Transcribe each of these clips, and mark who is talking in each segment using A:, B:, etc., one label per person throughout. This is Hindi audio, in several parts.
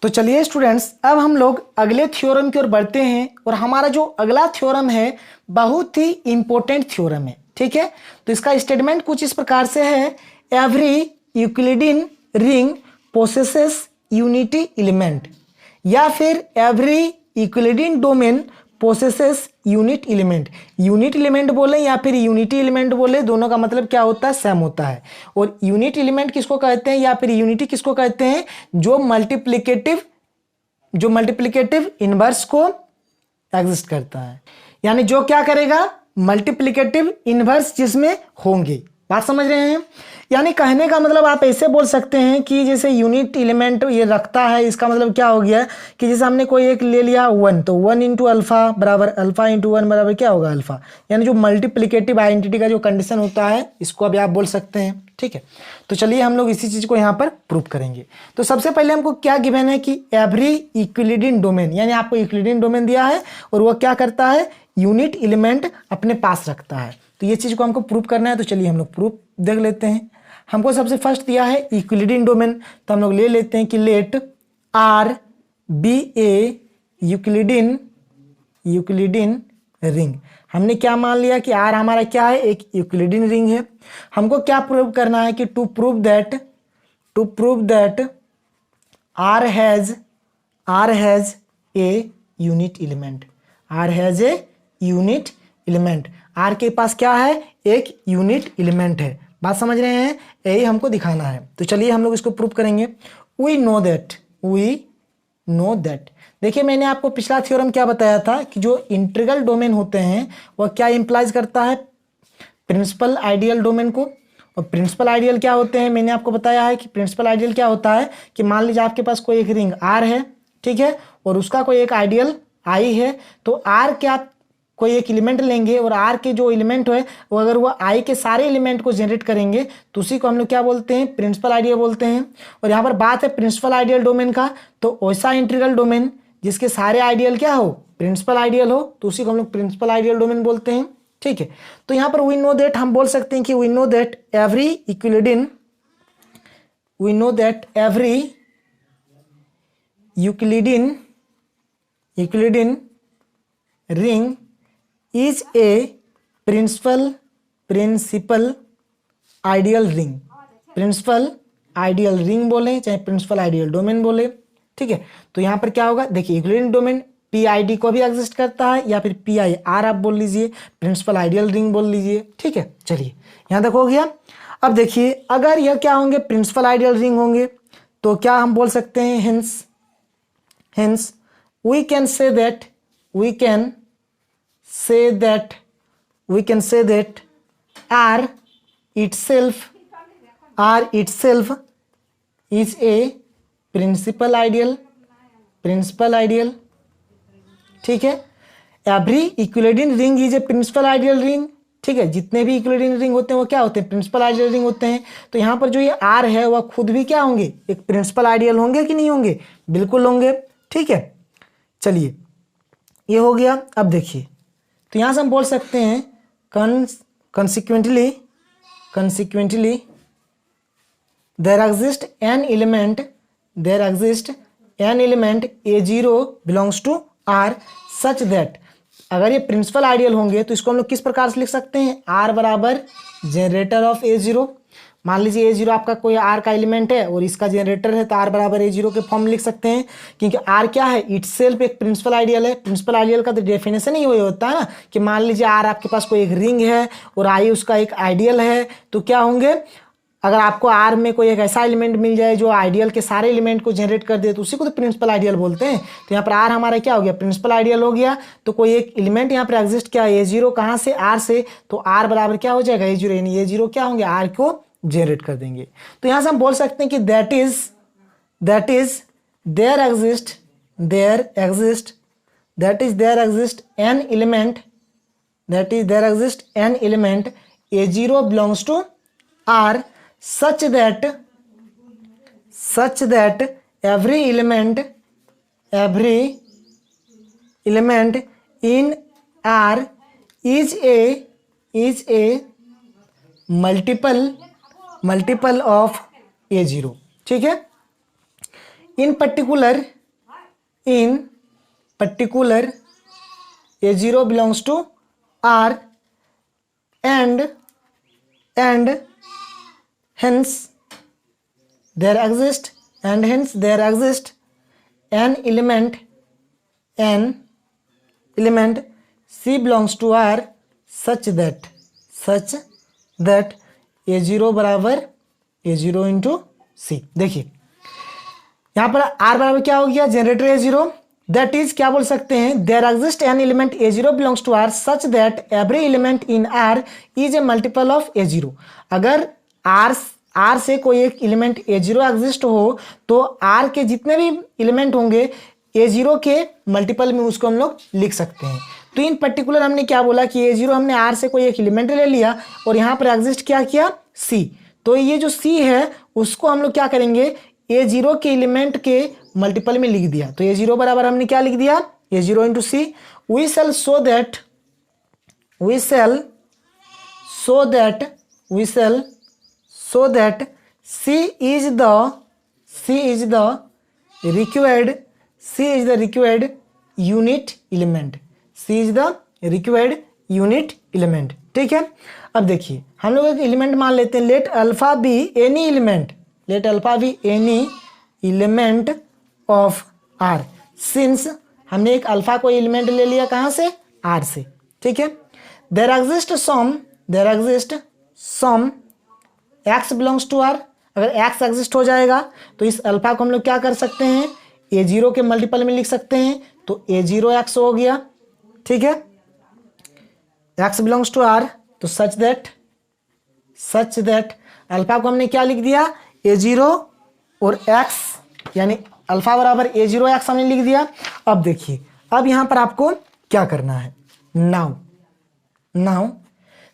A: तो चलिए स्टूडेंट्स, अब हम लोग अगले थ्योरम की ओर बढ़ते हैं और हमारा जो अगला थ्योरम है बहुत ही इंपॉर्टेंट थ्योरम है। ठीक है, तो इसका स्टेटमेंट कुछ इस प्रकार से है, every Euclidean ring possesses unity element, या फिर every Euclidean domain possesses unit element. Unit element बोले या फिर यूनिटी एलिमेंट बोले, दोनों का मतलब क्या होता है, सेम होता है। और यूनिट एलिमेंट किसको कहते हैं या फिर यूनिटी किसको कहते हैं, जो मल्टीप्लिकेटिव इनवर्स को एग्जिस्ट करता है, यानी जो क्या करेगा, मल्टीप्लिकेटिव इनवर्स जिसमें होंगे। बात समझ रहे हैं? यानी कहने का मतलब आप ऐसे बोल सकते हैं कि जैसे यूनिट एलिमेंट ये रखता है, इसका मतलब क्या हो गया कि जैसे हमने कोई एक ले लिया 1, तो 1 इंटू अल्फा बराबर अल्फा इंटू 1 बराबर क्या होगा, अल्फा। यानी जो मल्टीप्लिकेटिव आइडेंटिटी का जो कंडीशन होता है, इसको अभी आप बोल सकते हैं। ठीक है, तो चलिए हम लोग इसी चीज को यहाँ पर प्रूव करेंगे। तो सबसे पहले हमको क्या गिवन है कि एवरी यूक्लिडियन डोमेन, यानी आपको यूक्लिडियन डोमेन दिया है और वो क्या करता है, यूनिट एलिमेंट अपने पास रखता है। तो ये चीज को हमको प्रूव करना है, तो चलिए हम लोग प्रूफ देख लेते हैं। हमको सबसे फर्स्ट दिया है यूक्लिडियन डोमेन, तो हम लोग ले लेते हैं कि लेट आर बी ए यूक्लिडियन रिंग। हमने क्या मान लिया कि आर हमारा क्या है, एक यूक्लिडियन रिंग है। हमको क्या प्रूव करना है कि to prove that R has a unit element. R has a unit element, R के पास क्या है, एक यूनिट एलिमेंट है। बात समझ रहे हैं? यही हमको दिखाना है। तो चलिए हम लोग इसको प्रूव करेंगे। वी नो दैट देखिए, मैंने आपको पिछला थ्योरम क्या बताया था कि जो इंटीग्रल डोमेन होते हैं वह क्या इंप्लाइज करता है, प्रिंसिपल आइडियल डोमेन को। और प्रिंसिपल आइडियल क्या होते हैं, मैंने आपको बताया है कि प्रिंसिपल आइडियल क्या होता है कि मान लीजिए आपके पास कोई एक रिंग आर है, ठीक है, और उसका कोई एक आइडियल आई है, तो आर के आप कोई एक एलिमेंट लेंगे और आर के जो एलिमेंट है वो अगर वो आई के सारे एलिमेंट को जनरेट करेंगे तो उसी को हम लोग क्या बोलते हैं, प्रिंसिपल आइडियल बोलते हैं। और यहाँ पर बात है प्रिंसिपल आइडियल डोमेन का, तो वैसा इंटीग्रल डोमेन जिसके सारे आइडियल क्या हो, प्रिंसिपल आइडियल हो, तो उसी को हम लोग प्रिंसिपल आइडियल डोमेन बोलते हैं। ठीक है, तो यहाँ पर वी नो दैट हम बोल सकते हैं कि we know that every Euclidean ring is a principal ideal ring. Principal ideal ring बोले चाहे प्रिंसिपल आइडियल डोमेन बोले। ठीक है, तो यहाँ पर क्या होगा, देखिए Euclidean domain P I D को भी एग्जिस्ट करता है, या फिर पी आई आर आप बोल लीजिए, प्रिंसिपल आइडियल रिंग बोल लीजिए। ठीक है, चलिए यहाँ तक हो गया। अब देखिए अगर यह क्या होंगे, प्रिंसिपल आइडियल रिंग होंगे, तो क्या हम बोल सकते हैं, hence we can say that R itself is a principal ideal। ठीक है, every Euclidean ring is a principal ideal ring. ठीक है, जितने भी यूक्लिडियन रिंग होते हैं वो क्या होते हैं, प्रिंसिपल आइडियल रिंग होते हैं। तो यहाँ पर जो ये आर है वह खुद भी क्या होंगे, एक प्रिंसिपल आइडियल होंगे कि नहीं होंगे, बिल्कुल होंगे। ठीक है, चलिए ये हो गया। अब देखिए, तो यहां से हम बोल सकते हैं consequently there exists an element A0 belongs to R such that, अगर ये प्रिंसिपल आइडियल होंगे तो इसको हम लोग किस प्रकार से लिख सकते हैं, R बराबर जनरेटर ऑफ A0। मान लीजिए A0 आपका कोई R का एलिमेंट है और इसका जनरेटर है, तो R बराबर A0 के फॉर्म में लिख सकते हैं, क्योंकि R क्या है, इटसेल्फ एक प्रिंसिपल आइडियल है। प्रिंसिपल आइडियल का तो डेफिनेशन ही वही होता है ना कि मान लीजिए R आपके पास कोई एक रिंग है और I उसका एक आइडियल है, तो क्या होंगे, अगर आपको R में कोई एक ऐसा एलिमेंट मिल जाए जो आइडियल के सारे एलिमेंट को जनरेट कर दे, तो उसी को तो प्रिंसिपल आइडियल बोलते हैं। तो यहाँ पर R हमारा क्या हो गया, प्रिंसिपल आइडियल हो गया। तो कोई एक एलिमेंट यहाँ पर एग्जिस्ट किया A0 कहाँ से, R से, तो R बराबर क्या हो जाएगा A0, यानी A0 क्या होंगे, R को जनरेट कर देंगे। तो यहां से हम बोल सकते हैं कि that is there exist an element A0 belongs to R such that every element in R is a multiple of A0। ठीक है, in particular A0 belongs to R and hence there exists an element C belongs to R such that A0 बराबर A0 इंटू सी। देखिए यहाँ पर R बराबर क्या हो गया, जनरेटर A0, दैट इज क्या बोल सकते हैं, there exist an element A0 belongs to R such that every element in R is a multiple of A0। अगर R से कोई एक एलिमेंट A0 एग्जिस्ट हो तो R के जितने भी एलिमेंट होंगे A0 के मल्टीपल में उसको हम लोग लिख सकते हैं। तो इन पर्टिकुलर हमने क्या बोला कि A0 हमने R से कोई एक एलिमेंट ले लिया और यहाँ पर एग्जिस्ट क्या किया, C। तो ये जो C है उसको हम लोग क्या करेंगे, A0 के एलिमेंट के मल्टीपल में लिख दिया। तो A0 बराबर हमने क्या लिख दिया, A0 into C. We shall show that C is the required unit element। ठीक है, अब देखिए हम लोग एक एलिमेंट मान लेते हैं, let alpha be any element of R. Since हमने एक अल्फा को एलिमेंट ले लिया कहाँ से, आर से। ठीक है, there exist some X belongs to R. अगर एक्स एग्जिस्ट हो जाएगा तो इस अल्फा को हम लोग क्या कर सकते हैं, A0 के मल्टीपल में लिख सकते हैं। तो A0 एक्स हो गया। ठीक है, एक्स बिलोंग्स टू आर, तो सच दैट अल्फा को हमने क्या लिख दिया, A0 और एक्स, यानी अल्फा बराबर A0 एक्स हमने लिख दिया। अब देखिए, अब यहां पर आपको क्या करना है, नाउ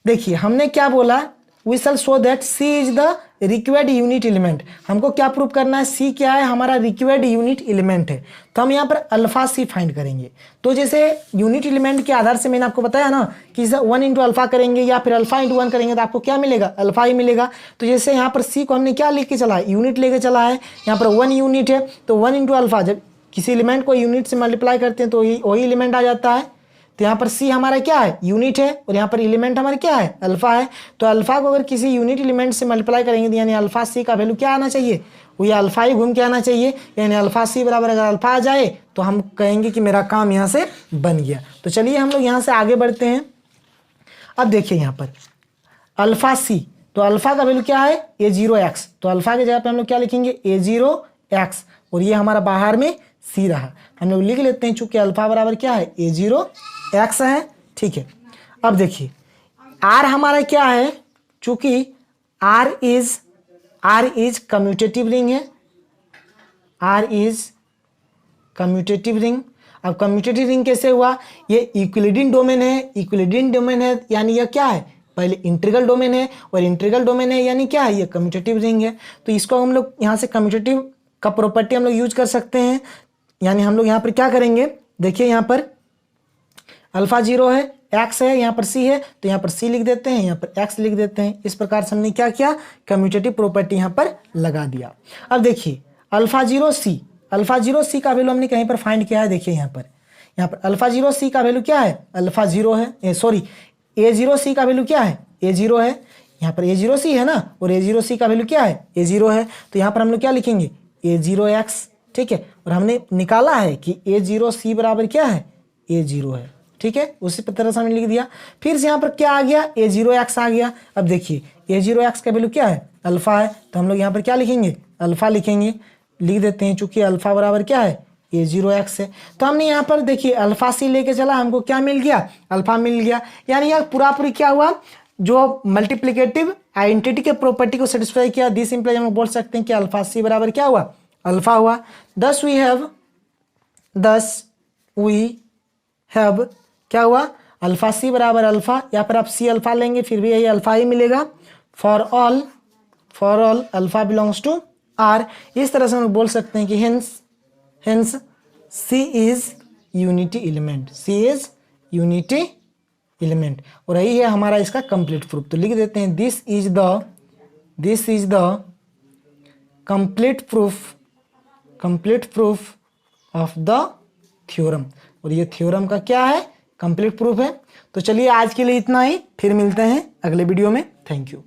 A: देखिए हमने क्या बोला, we shall show that C is the required unit element. हमको क्या प्रूव करना है, C क्या है, हमारा रिक्वायर्ड यूनिट एलिमेंट है। तो हम यहाँ पर अल्फा C फाइंड करेंगे। तो जैसे यूनिट एलिमेंट के आधार से मैंने आपको बताया ना कि 1 इंटू अल्फा करेंगे या फिर अल्फा इंटू 1 करेंगे तो आपको क्या मिलेगा, अल्फा ही मिलेगा। तो जैसे यहाँ पर C को हमने क्या लेके चला है, यूनिट लेके चला है। यहाँ पर 1 यूनिट है तो 1 इंटू अल्फा, जब किसी एलिमेंट को यूनिट से मल्टीप्लाई करते हैं तो वही एलिमेंट आ जाता है। तो यहाँ पर C हमारा क्या है, यूनिट है, और यहाँ पर एलिमेंट हमारा क्या है, अल्फा है। तो अल्फा को अगर किसी यूनिट एलिमेंट से मल्टीप्लाई करेंगे तो यानी अल्फा C का वैल्यू क्या आना चाहिए, वो ये अल्फा ही घूम के आना चाहिए। यानी अल्फा C बराबर अगर अल्फा आ जाए तो हम कहेंगे कि मेरा काम यहाँ से बन गया। तो चलिए हम लोग यहाँ से आगे बढ़ते हैं। अब देखिए यहाँ पर अल्फा C, तो अल्फा का वैल्यू क्या है, A0 एक्स। तो अल्फा के जगह पे हम लोग क्या लिखेंगे, A0 एक्स, और ये हमारा बाहर में C रहा। हम लोग लिख लेते हैं, चूंकि अल्फा बराबर क्या है, A0 एक्स है। ठीक है, अब देखिए R हमारा क्या है, चूंकि R इज कम्यूटेटिव रिंग है, R इज कम्यूटेटिव रिंग। अब कम्यूटेटिव रिंग कैसे हुआ, ये यूक्लिडियन डोमेन है, यानी यह क्या है, पहले इंटीग्रल डोमेन है, और इंटीग्रल डोमेन है यानी क्या है, ये कम्यूटेटिव रिंग है। तो इसको हम लोग यहाँ से कम्यूटेटिव का प्रॉपर्टी हम लोग यूज कर सकते हैं। यानी हम लोग यहाँ पर क्या करेंगे, देखिए यहाँ पर अल्फा 0 है, एक्स है, यहाँ पर C है, तो यहाँ पर C लिख देते हैं, यहाँ पर एक्स लिख देते हैं। इस प्रकार से हमने क्या किया, कम्यूटेटिव प्रॉपर्टी यहाँ पर लगा दिया। अब देखिए अल्फा 0 C का वैल्यू हमने कहीं पर फाइंड किया है। देखिए यहाँ पर अल्फा 0 C का वैल्यू क्या है, अल्फा 0 है, सॉरी A0 C का वैल्यू क्या है, A0 है। यहाँ पर A0 C है ना, और A0 C का वैल्यू क्या है, A0 है। तो यहाँ पर हम लोग क्या लिखेंगे, A0 एक्स। ठीक है, और हमने निकाला है कि A0 C बराबर क्या है, A0 है। ठीक है, उसी तरह से हमने लिख दिया। फिर से यहाँ पर क्या आ गया, A0 एक्स आ गया। अब देखिए A0 एक्स का वैल्यू क्या है, अल्फा है, तो हम लोग यहाँ पर क्या लिखेंगे, अल्फा लिखेंगे, लिख देते हैं, चूंकि अल्फा बराबर क्या है, A0 एक्स है। तो हमने यहाँ पर देखिए अल्फा C लेके चला, हमको क्या मिल गया, अल्फा मिल गया। यानी यह पूरी क्या हुआ, जो मल्टीप्लिकेटिव आइडेंटिटी के प्रॉपर्टी को सेटिस्फाई किया। दिस इंप्लाइज हम बोल सकते हैं कि अल्फा C बराबर क्या हुआ, अल्फा हुआ। दस वी हैव क्या हुआ, अल्फा C बराबर अल्फा, या फिर आप C अल्फा लेंगे फिर भी यही अल्फा ही मिलेगा। For all alpha belongs to R। इस तरह से हम बोल सकते हैं कि hence C is unity element, और यही है हमारा इसका कंप्लीट प्रूफ। तो लिख देते हैं, this is the complete proof complete proof of the theorem, और ये थ्योरम का क्या है, कंप्लीट प्रूफ है। तो चलिए आज के लिए इतना ही, फिर मिलते हैं अगले वीडियो में। Thank you.